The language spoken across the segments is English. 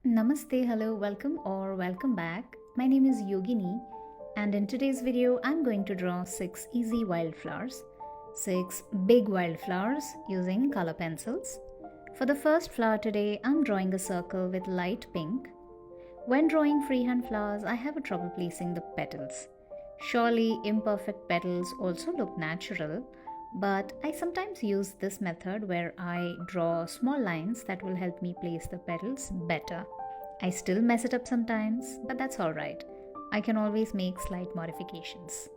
Namaste, hello, welcome or welcome back. My name is Yogini, and in today's video I'm going to draw 6 easy wildflowers, 6 big wildflowers using color pencils. For the first flower today, I'm drawing a circle with light pink. When drawing freehand flowers, I have a trouble placing the petals. Surely imperfect petals also look natural, but I sometimes use this method where I draw small lines that will help me place the petals better. I still mess it up sometimes, but that's alright. I can always make slight modifications.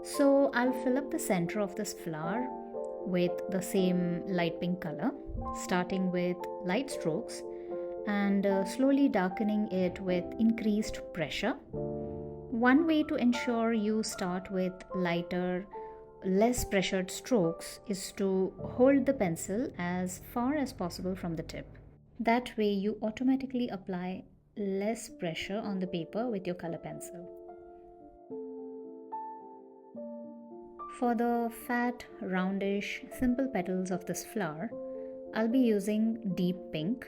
So I'll fill up the center of this flower with the same light pink color, starting with light strokes and slowly darkening it with increased pressure. One way to ensure you start with lighter, less pressured strokes is to hold the pencil as far as possible from the tip. That way you automatically apply less pressure on the paper with your color pencil. For the fat, roundish, simple petals of this flower, I'll be using deep pink.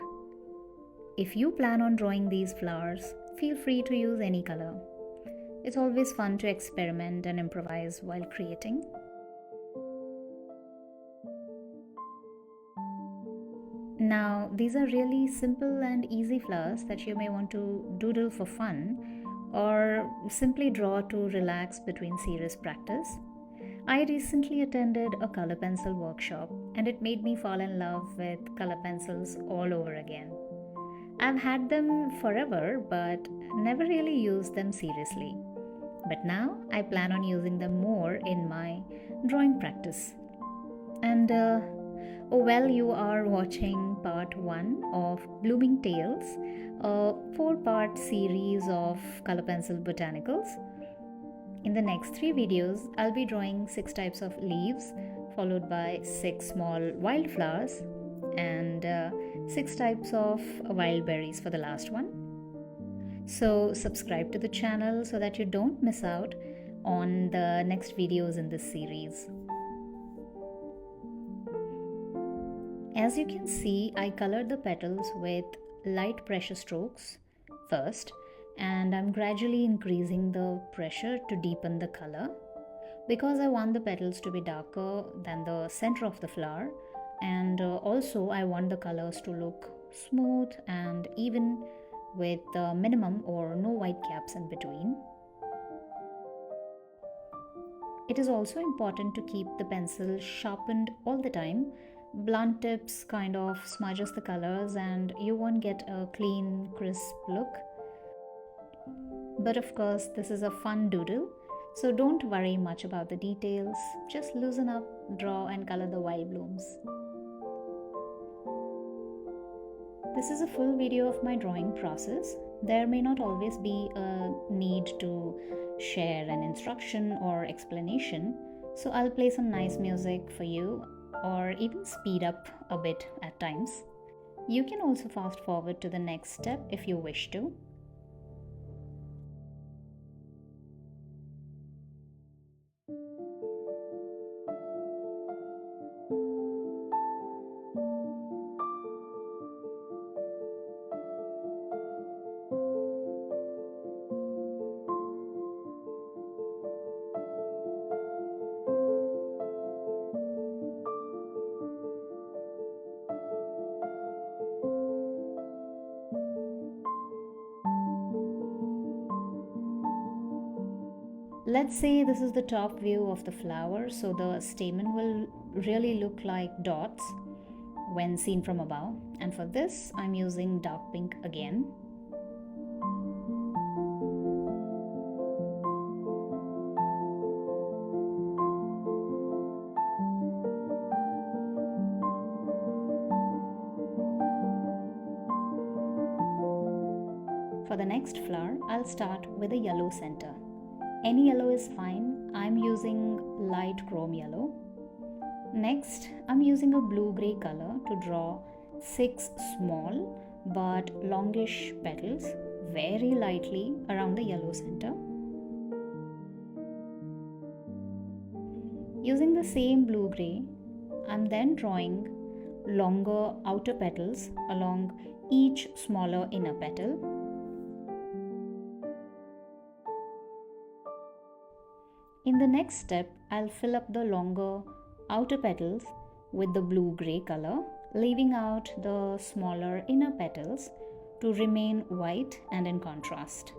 If you plan on drawing these flowers, feel free to use any color. It's always fun to experiment and improvise while creating. Now, these are really simple and easy flowers that you may want to doodle for fun or simply draw to relax between serious practice. I recently attended a color pencil workshop and it made me fall in love with color pencils all over again. I've had them forever but never really used them seriously. But now I plan on using them more in my drawing practice. And well, you are watching part 1 of Blooming Tales, a 4-part series of Color Pencil Botanicals. In the next 3 videos, I'll be drawing 6 types of leaves, followed by 6 small wildflowers, and 6 types of wild berries for the last one. So subscribe to the channel so that you don't miss out on the next videos in this series. As you can see, I colored the petals with light pressure strokes first, and I'm gradually increasing the pressure to deepen the color because I want the petals to be darker than the center of the flower, and also I want the colors to look smooth and even with minimum or no white caps in between. It is also important to keep the pencil sharpened all the time. Blunt tips kind of smudges the colors and you won't get a clean, crisp look. But of course, this is a fun doodle, so don't worry much about the details. Just loosen up, draw and color the wild blooms. This is a full video of my drawing process. There may not always be a need to share an instruction or explanation, so I'll play some nice music for you or even speed up a bit at times. You can also fast forward to the next step if you wish to. Let's say this is the top view of the flower, so the stamen will really look like dots when seen from above. And for this, I'm using dark pink again. For the next flower, I'll start with a yellow center. Any yellow is fine. I'm using light chrome yellow. Next, I'm using a blue-gray color to draw 6 small but longish petals very lightly around the yellow center. Using the same blue-gray, I'm then drawing longer outer petals along each smaller inner petal. In the next step, I'll fill up the longer outer petals with the blue-gray color, leaving out the smaller inner petals to remain white and in contrast.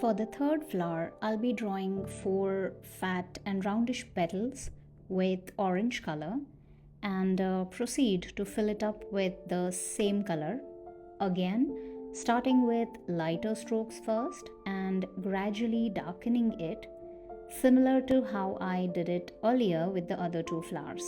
For the third flower, I'll be drawing 4 fat and roundish petals with orange color and proceed to fill it up with the same color. Again, starting with lighter strokes first and gradually darkening it, similar to how I did it earlier with the other 2 flowers.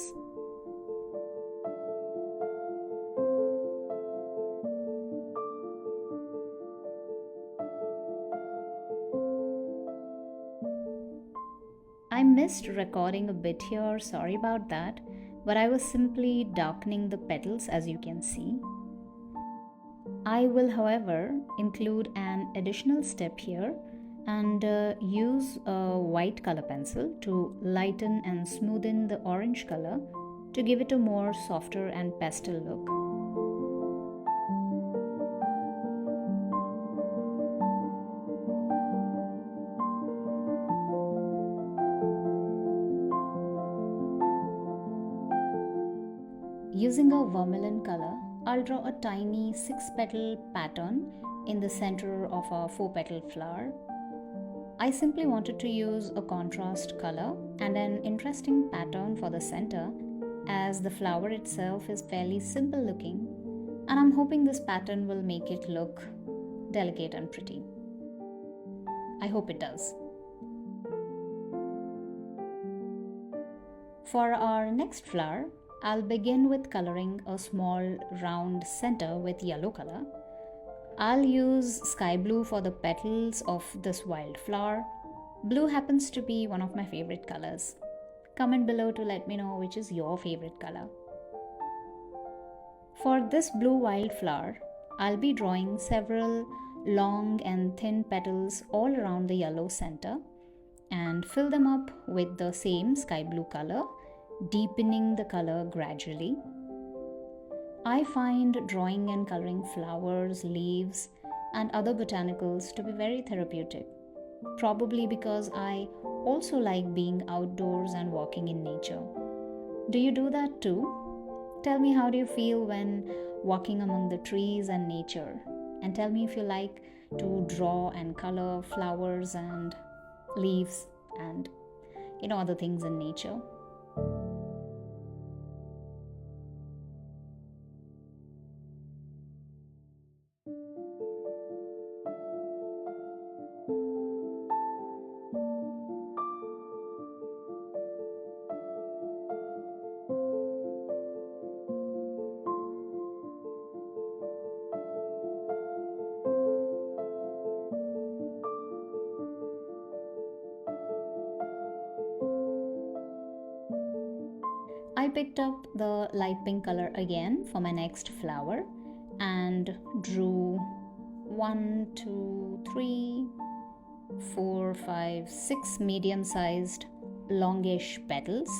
I missed recording a bit here, sorry about that, but I was simply darkening the petals as you can see. I will, however, include an additional step here and use a white color pencil to lighten and smoothen the orange color to give it a more softer and pastel look. Using a vermilion color, I'll draw a tiny 6-petal pattern in the center of our 4-petal flower. I simply wanted to use a contrast color and an interesting pattern for the center, as the flower itself is fairly simple looking, and I'm hoping this pattern will make it look delicate and pretty. I hope it does. For our next flower, I'll begin with coloring a small round center with yellow color. I'll use sky blue for the petals of this wildflower. Blue happens to be one of my favorite colors. Comment below to let me know which is your favorite color. For this blue wildflower, I'll be drawing several long and thin petals all around the yellow center and fill them up with the same sky blue color, deepening the color gradually. I find drawing and coloring flowers, leaves, and other botanicals to be very therapeutic, probably because I also like being outdoors and walking in nature. Do you do that too? Tell me, how do you feel when walking among the trees and nature? And tell me if you like to draw and color flowers and leaves and other things in nature. I picked up the light pink color again for my next flower and drew 1, 2, 3, 4, 5, 6 medium-sized longish petals.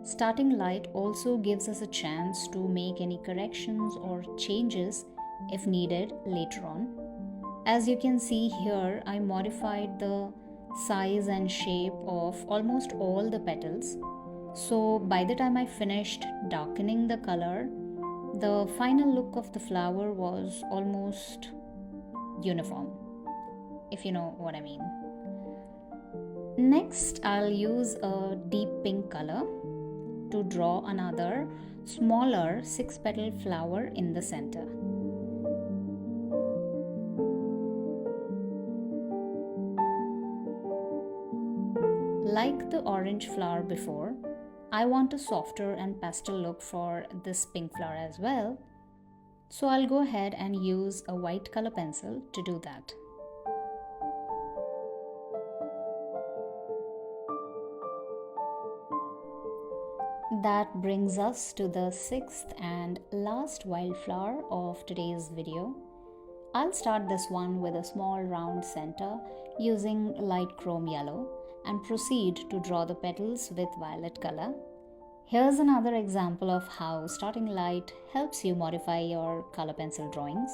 Starting light also gives us a chance to make any corrections or changes if needed later on. As you can see here, I modified the size and shape of almost all the petals So by the time I finished darkening the color, the final look of the flower was almost uniform, if you know what I mean. Next, I'll use a deep pink color to draw another smaller 6-petal flower in the center. Like the orange flower before, I want a softer and pastel look for this pink flower as well. So I'll go ahead and use a white color pencil to do that. That brings us to the 6th and last wildflower of today's video. I'll start this one with a small round center using light chrome yellow and proceed to draw the petals with violet color. Here's another example of how starting light helps you modify your color pencil drawings.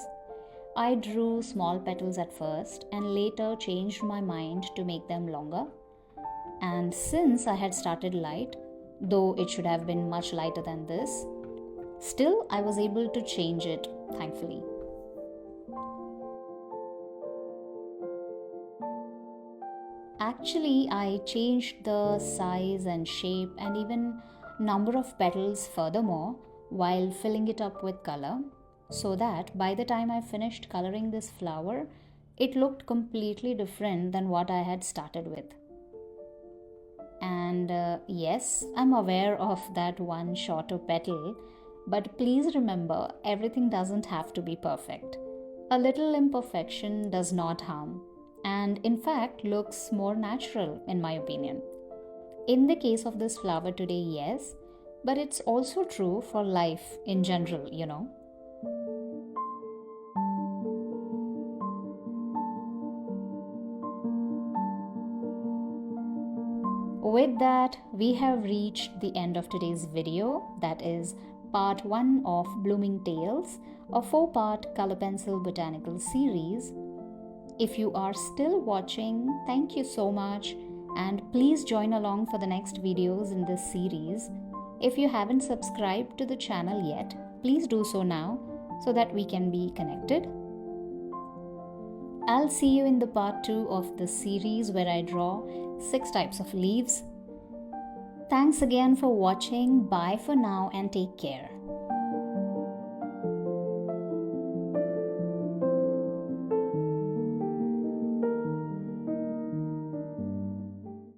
I drew small petals at first and later changed my mind to make them longer. And since I had started light, though it should have been much lighter than this, still I was able to change it, thankfully. Actually, I changed the size and shape and even number of petals furthermore while filling it up with color, so that by the time I finished coloring this flower, it looked completely different than what I had started with. And yes, I'm aware of that one shorter petal, but please remember, everything doesn't have to be perfect. A little imperfection does not harm, and in fact looks more natural in my opinion. In the case of this flower today, yes, but it's also true for life in general, you know. With that, we have reached the end of today's video, that is part 1 of Blooming Tales, a 4-part Color Pencil Botanical series. If you are still watching, thank you so much, and please join along for the next videos in this series. If you haven't subscribed to the channel yet, please do so now so that we can be connected. I'll see you in the part 2 of this series where I draw 6 types of leaves. Thanks again for watching. Bye for now and take care.